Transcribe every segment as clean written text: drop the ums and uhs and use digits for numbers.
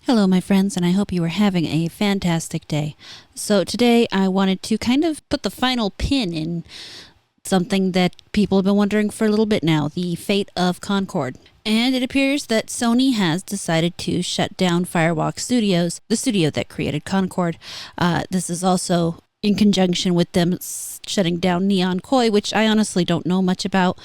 Hello, my friends, and I hope you are having a fantastic day. So today I wanted to kind of put the final pin in something that people have been wondering for a little bit now, the fate of Concord. And it appears that Sony has decided to shut down Firewalk Studios, the studio that created Concord. This is also in conjunction with them shutting down Neon Koi, which I honestly don't know much about.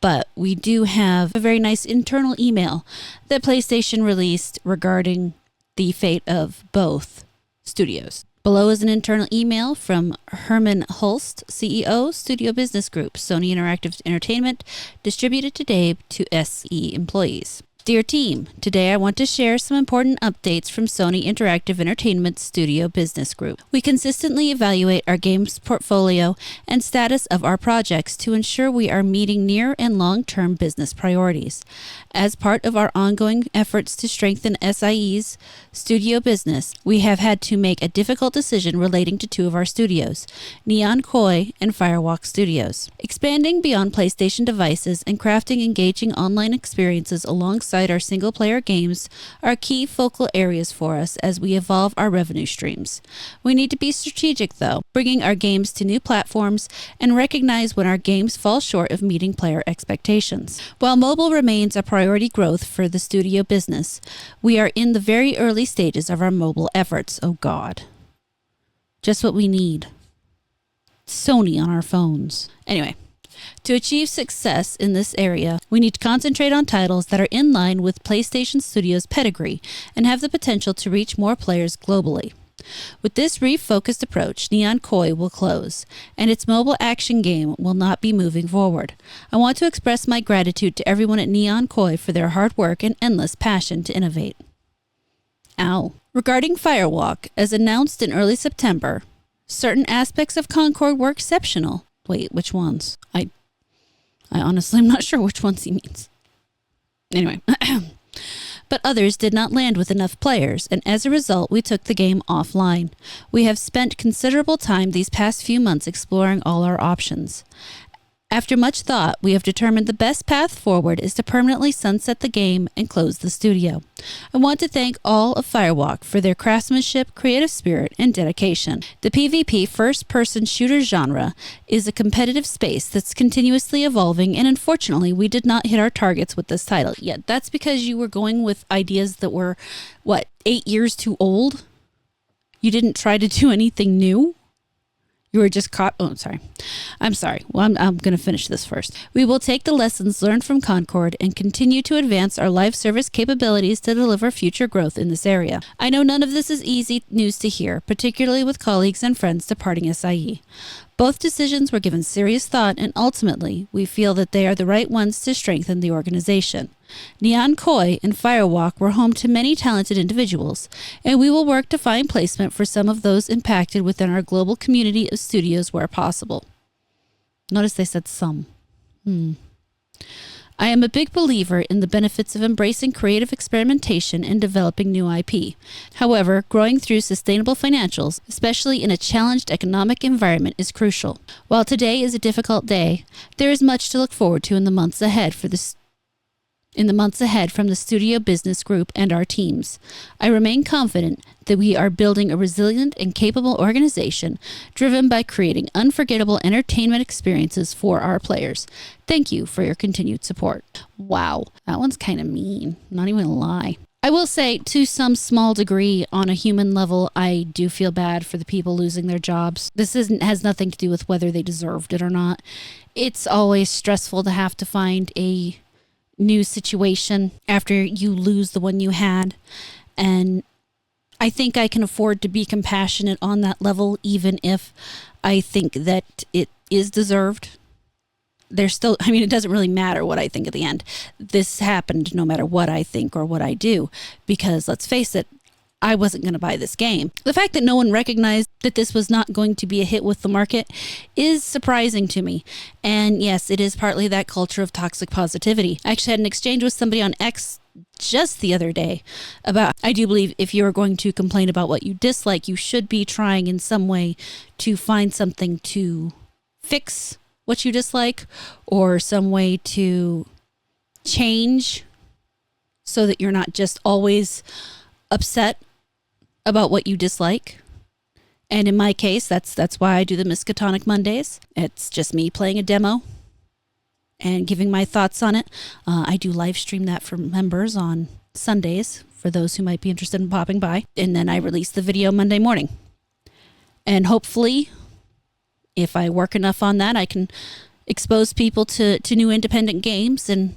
But we do have a very nice internal email that PlayStation released regarding the fate of both studios. Below is an internal email from Herman Hulst, CEO, Studio Business Group, Sony Interactive Entertainment, distributed today to SE employees. Dear team, today I want to share some important updates from Sony Interactive Entertainment Studio Business Group. We consistently evaluate our games portfolio and status of our projects to ensure we are meeting near and long-term business priorities. As part of our ongoing efforts to strengthen SIE's studio business, we have had to make a difficult decision relating to two of our studios, Neon Koi and Firewalk Studios. Expanding beyond PlayStation devices and crafting engaging online experiences alongside our single-player games are key focal areas for us as we evolve our revenue streams. We need to be strategic, though, bringing our games to new platforms and recognize when our games fall short of meeting player expectations. While mobile remains a priority growth for the studio business, we are in the very early stages of our mobile efforts. Oh God. Just what we need. Sony on our phones. Anyway. To achieve success in this area, we need to concentrate on titles that are in line with PlayStation Studios' pedigree and have the potential to reach more players globally. With this refocused approach, Neon Koi will close, and its mobile action game will not be moving forward. I want to express my gratitude to everyone at Neon Koi for their hard work and endless passion to innovate. Ow. Regarding Firewalk, as announced in early September, certain aspects of Concord were exceptional. Wait, which ones? I honestly am not sure which ones he means. Anyway. But others did not land with enough players, and as a result, we took the game offline. We have spent considerable time these past few months exploring all our options. After much thought, we have determined the best path forward is to permanently sunset the game and close the studio. I want to thank all of Firewalk for their craftsmanship, creative spirit, and dedication. The PvP first-person shooter genre is a competitive space that's continuously evolving, and unfortunately, we did not hit our targets with this title. Yet that's because you were going with ideas that were, 8 years too old? You didn't try to do anything new? You were just caught. Oh, I'm sorry. Well, I'm going to finish this first. We will take the lessons learned from Concord and continue to advance our live service capabilities to deliver future growth in this area. I know none of this is easy news to hear, particularly with colleagues and friends departing SIE. Both decisions were given serious thought, and ultimately, we feel that they are the right ones to strengthen the organization. Neon Koi and Firewalk were home to many talented individuals, and we will work to find placement for some of those impacted within our global community of studios where possible. Notice they said some. I am a big believer in the benefits of embracing creative experimentation and developing new IP. However, growing through sustainable financials, especially in a challenged economic environment, is crucial. While today is a difficult day, there is much to look forward to in the months ahead from the Studio Business Group and our teams. I remain confident that we are building a resilient and capable organization driven by creating unforgettable entertainment experiences for our players. Thank you for your continued support. Wow, that one's kind of mean. Not even a lie. I will say, to some small degree, on a human level, I do feel bad for the people losing their jobs. This has nothing to do with whether they deserved it or not. It's always stressful to have to find a new situation after you lose the one you had, and I think I can afford to be compassionate on that level, even if I think that it is deserved. It doesn't really matter what I think at the end. This happened no matter what I think or what I do, because let's face it, I wasn't going to buy this game. The fact that no one recognized that this was not going to be a hit with the market is surprising to me. And yes, it is partly that culture of toxic positivity. I actually had an exchange with somebody on X just the other day about, I do believe if you are going to complain about what you dislike, you should be trying in some way to find something to fix what you dislike, or some way to change so that you're not just always upset about what you dislike. And in my case, that's why I do the Miskatonic Mondays. It's just me playing a demo and giving my thoughts on it. I do live stream that for members on Sundays for those who might be interested in popping by. And then I release the video Monday morning. And hopefully, if I work enough on that, I can expose people to new independent games, and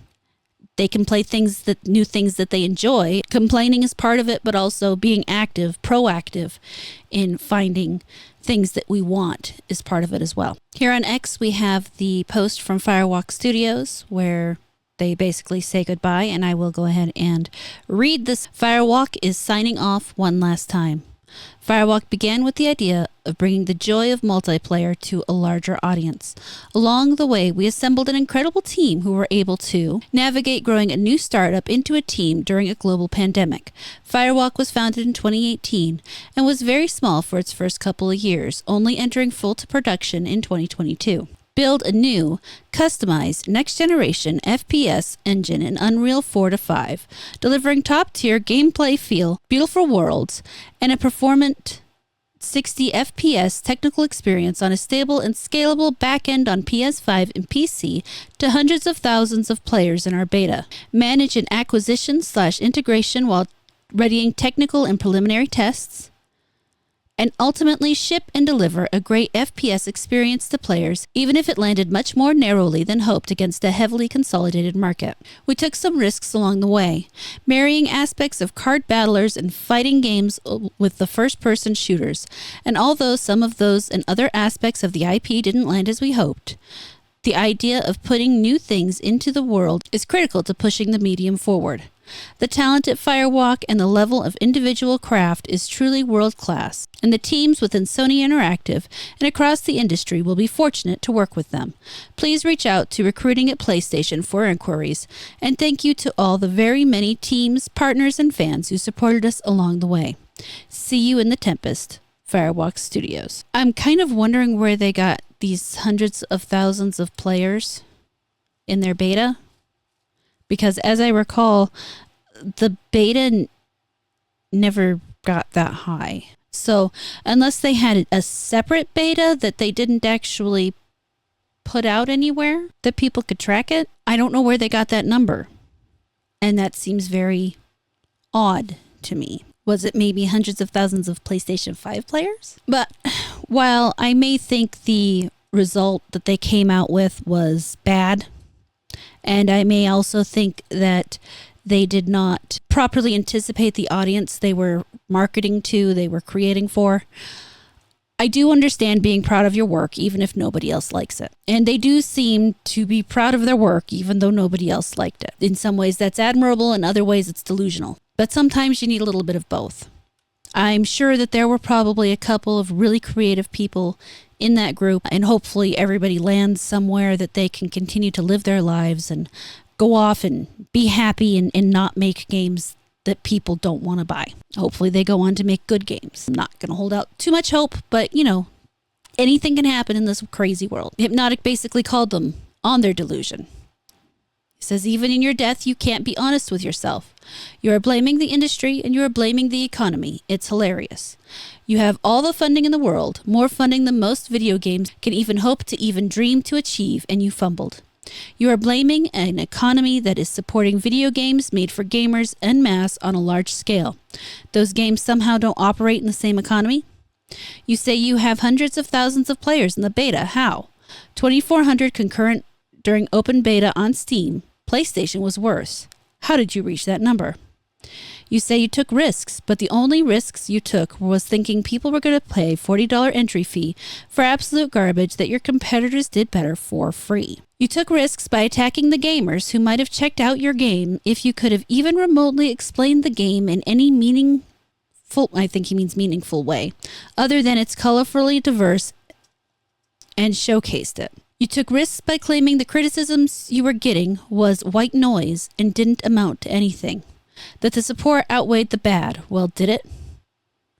they can play new things that they enjoy. Complaining is part of it, but also being active, proactive in finding things that we want is part of it as well. Here on X, we have the post from Firewalk Studios where they basically say goodbye, and I will go ahead and read this. Firewalk is signing off one last time. Firewalk began with the idea of bringing the joy of multiplayer to a larger audience. Along the way, we assembled an incredible team who were able to navigate growing a new startup into a team during a global pandemic. Firewalk was founded in 2018 and was very small for its first couple of years, only entering full to production in 2022. Build a new, customized, next-generation FPS engine in Unreal 4 to 5, delivering top-tier gameplay feel, beautiful worlds, and a performant 60 FPS technical experience on a stable and scalable backend on PS5 and PC to hundreds of thousands of players in our beta. Manage an acquisition/integration while readying technical and preliminary tests, and ultimately ship and deliver a great FPS experience to players, even if it landed much more narrowly than hoped against a heavily consolidated market. We took some risks along the way, marrying aspects of card battlers and fighting games with the first-person shooters, and although some of those and other aspects of the IP didn't land as we hoped, the idea of putting new things into the world is critical to pushing the medium forward. The talent at Firewalk and the level of individual craft is truly world-class, and the teams within Sony Interactive and across the industry will be fortunate to work with them. Please reach out to recruiting at PlayStation for inquiries, and thank you to all the very many teams, partners, and fans who supported us along the way. See you in the Tempest, Firewalk Studios. I'm kind of wondering where they got these hundreds of thousands of players in their beta, because as I recall, the beta never got that high. So unless they had a separate beta that they didn't actually put out anywhere that people could track it, I don't know where they got that number. And that seems very odd to me. Was it maybe hundreds of thousands of PlayStation 5 players? But while I may think the result that they came out with was bad, and I may also think that they did not properly anticipate the audience they were marketing to, they were creating for, I do understand being proud of your work, even if nobody else likes it. And they do seem to be proud of their work, even though nobody else liked it. In some ways, that's admirable. In other ways, it's delusional. But sometimes you need a little bit of both. I'm sure that there were probably a couple of really creative people in that group, and hopefully everybody lands somewhere that they can continue to live their lives and go off and be happy and not make games that people don't want to buy. Hopefully they go on to make good games. I'm not going to hold out too much hope, but anything can happen in this crazy world. Hypnotic basically called them on their delusion. He says, even in your death, you can't be honest with yourself. You are blaming the industry and you are blaming the economy. It's hilarious. You have all the funding in the world, more funding than most video games can even hope to even dream to achieve, and you fumbled. You are blaming an economy that is supporting video games made for gamers en masse on a large scale. Those games somehow don't operate in the same economy? You say you have hundreds of thousands of players in the beta. How? 2,400 concurrent during open beta on Steam. PlayStation was worse. How did you reach that number? You say you took risks, but the only risks you took was thinking people were going to pay $40 entry fee for absolute garbage that your competitors did better for free. You took risks by attacking the gamers who might have checked out your game if you could have even remotely explained the game in any meaningful way, other than it's colorfully diverse and showcased it. You took risks by claiming the criticisms you were getting was white noise and didn't amount to anything. That the support outweighed the bad. Well, did it?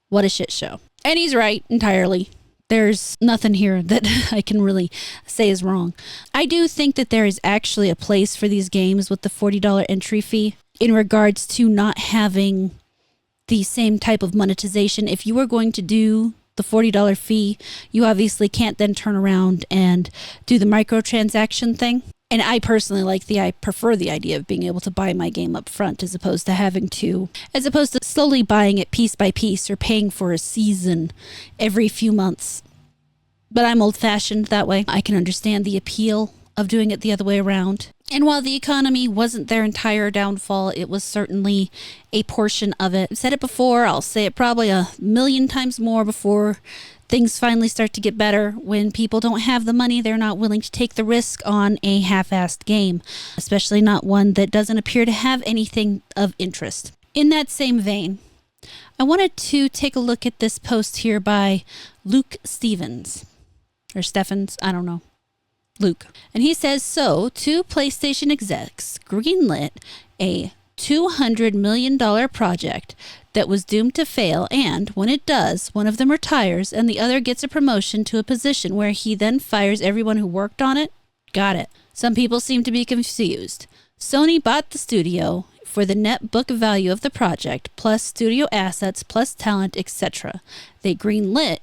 What a shit show. And he's right entirely. There's nothing here that I can really say is wrong. I do think that there is actually a place for these games with the $40 entry fee in regards to not having the same type of monetization. If you were going to do the $40 fee, you obviously can't then turn around and do the microtransaction thing. And I personally I prefer the idea of being able to buy my game up front as opposed to slowly buying it piece by piece or paying for a season every few months. But I'm old fashioned that way. I can understand the appeal of doing it the other way around. And while the economy wasn't their entire downfall, it was certainly a portion of it. I've said it before, I'll say it probably a million times more before things finally start to get better. When people don't have the money, they're not willing to take the risk on a half-assed game, especially not one that doesn't appear to have anything of interest. In that same vein, I wanted to take a look at this post here by Luke Stevens. Or Steffens, I don't know. Luke. And he says, so, two PlayStation execs greenlit a $200 million project that was doomed to fail, and when it does, one of them retires and the other gets a promotion to a position where he then fires everyone who worked on it? Got it. Some people seem to be confused. Sony bought the studio for the net book value of the project, plus studio assets, plus talent, etc. They greenlit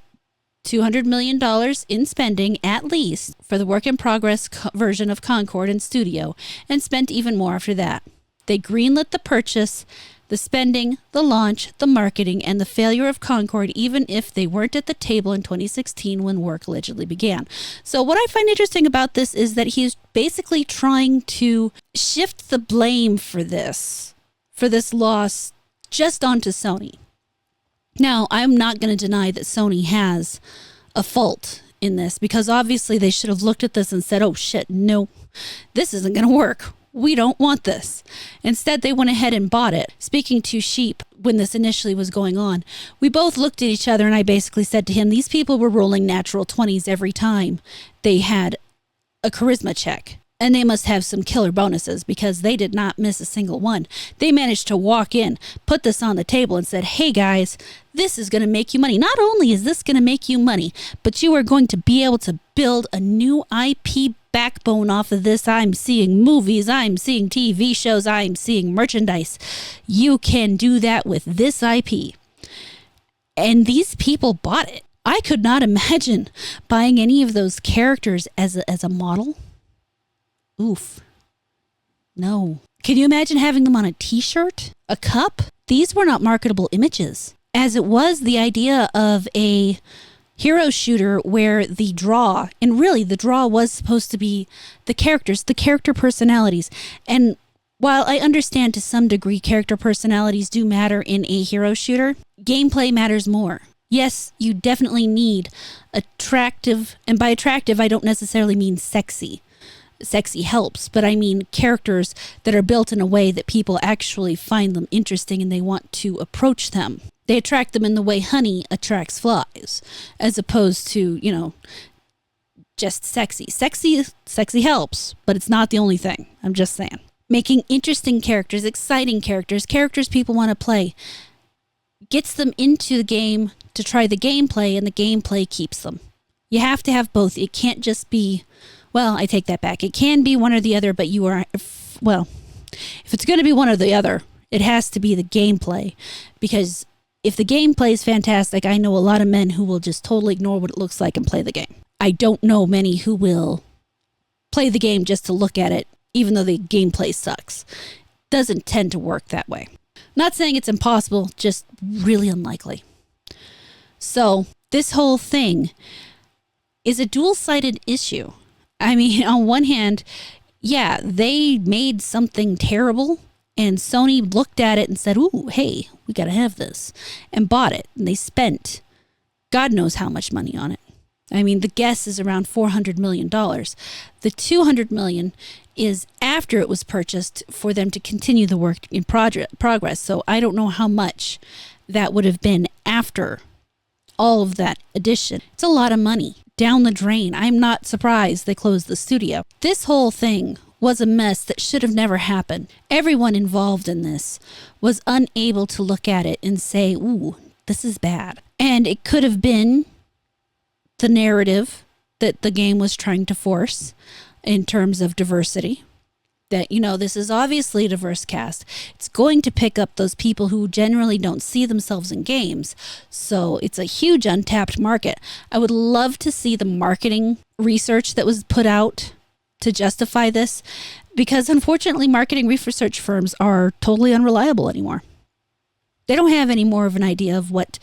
$200 million in spending, at least, for the work-in-progress version of Concord and Studio, and spent even more after that. They greenlit the purchase, the spending, the launch, the marketing, and the failure of Concord, even if they weren't at the table in 2016 when work allegedly began. So what I find interesting about this is that he's basically trying to shift the blame for this loss, just onto Sony. Now, I'm not going to deny that Sony has a fault in this, because obviously they should have looked at this and said, oh shit, no, this isn't going to work. We don't want this. Instead, they went ahead and bought it. Speaking to Sheep, when this initially was going on, we both looked at each other and I basically said to him, these people were rolling natural 20s every time they had a charisma check. And they must have some killer bonuses, because they did not miss a single one. They managed to walk in, put this on the table and said, hey guys, this is going to make you money. Not only is this going to make you money, but you are going to be able to build a new IP backbone off of this. I'm seeing movies, I'm seeing TV shows, I'm seeing merchandise. You can do that with this IP. And these people bought it. I could not imagine buying any of those characters as a model. Oof. No. Can you imagine having them on a t-shirt? A cup? These were not marketable images. As it was the idea of a hero shooter where the draw, and really the draw was supposed to be the characters, the character personalities. And while I understand to some degree character personalities do matter in a hero shooter, gameplay matters more. Yes, you definitely need attractive, and by attractive I don't necessarily mean sexy. Sexy helps, but I mean characters that are built in a way that people actually find them interesting and they want to approach them. They attract them in the way honey attracts flies, as opposed to, just sexy. Sexy helps, but it's not the only thing. I'm just saying. Making interesting characters, exciting characters, characters people want to play, gets them into the game to try the gameplay, and the gameplay keeps them. You have to have both. It can't just be, well, I take that back. It can be one or the other, but if it's going to be one or the other, it has to be the gameplay. Because if the gameplay is fantastic, I know a lot of men who will just totally ignore what it looks like and play the game. I don't know many who will play the game just to look at it, even though the gameplay sucks. Doesn't tend to work that way. Not saying it's impossible, just really unlikely. So this whole thing is a dual-sided issue. I mean, on one hand, yeah, they made something terrible, and Sony looked at it and said, ooh, hey, we got to have this, and bought it. And they spent God knows how much money on it. I mean, the guess is around $400 million. The $200 million is after it was purchased for them to continue the work in progress. So I don't know how much that would have been after all of that addition. It's a lot of money down the drain. I'm not surprised they closed the studio. This whole thing was a mess that should have never happened. Everyone involved in this was unable to look at it and say, ooh, this is bad. And it could have been the narrative that the game was trying to force in terms of diversity. that, this is obviously a diverse cast. It's going to pick up those people who generally don't see themselves in games. So it's a huge untapped market. I would love to see the marketing research that was put out to justify this, because unfortunately marketing research firms are totally unreliable anymore. They don't have any more of an idea of what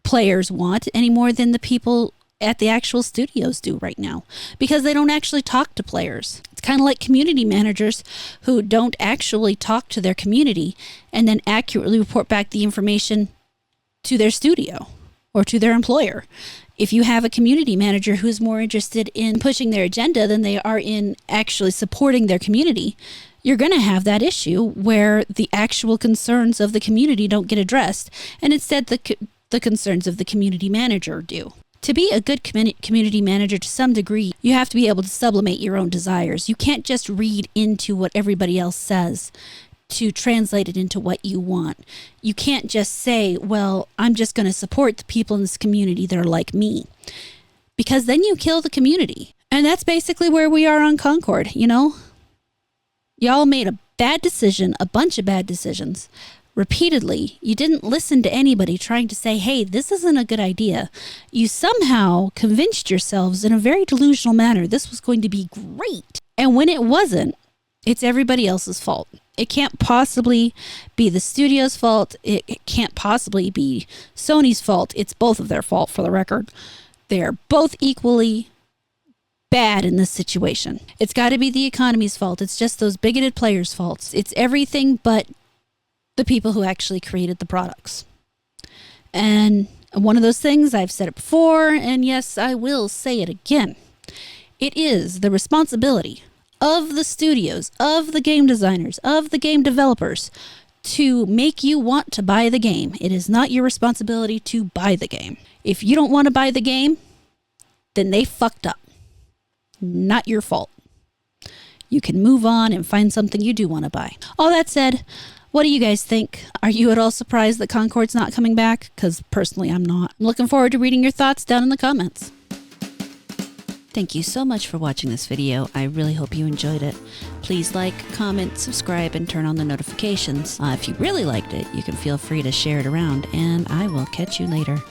players want any more than the people at the actual studios do right now, because they don't actually talk to players. It's kind of like community managers who don't actually talk to their community and then accurately report back the information to their studio or to their employer. If you have a community manager who's more interested in pushing their agenda than they are in actually supporting their community, you're going to have that issue where the actual concerns of the community don't get addressed, and instead the concerns of the community manager do. To be a good community manager to some degree, you have to be able to sublimate your own desires. You can't just read into what everybody else says to translate it into what you want. You can't just say, well, I'm just going to support the people in this community that are like me, because then you kill the community. And that's basically where we are on Concord, Y'all made a bad decision, a bunch of bad decisions. Repeatedly, you didn't listen to anybody trying to say, hey, this isn't a good idea. You somehow convinced yourselves in a very delusional manner this was going to be great. And when it wasn't, it's everybody else's fault. It can't possibly be the studio's fault. It can't possibly be Sony's fault. It's both of their fault, for the record. They are both equally bad in this situation. It's got to be the economy's fault. It's just those bigoted players' faults. It's everything but the people who actually created the products. And one of those things, I've said it before, and yes, I will say it again. It is the responsibility of the studios, of the game designers, of the game developers to make you want to buy the game. It is not your responsibility to buy the game. If you don't want to buy the game, then they fucked up. Not your fault. You can move on and find something you do want to buy. All that said, what do you guys think? Are you at all surprised that Concord's not coming back? Because personally, I'm not. I'm looking forward to reading your thoughts down in the comments. Thank you so much for watching this video. I really hope you enjoyed it. Please like, comment, subscribe, and turn on the notifications. If you really liked it, you can feel free to share it around, and I will catch you later.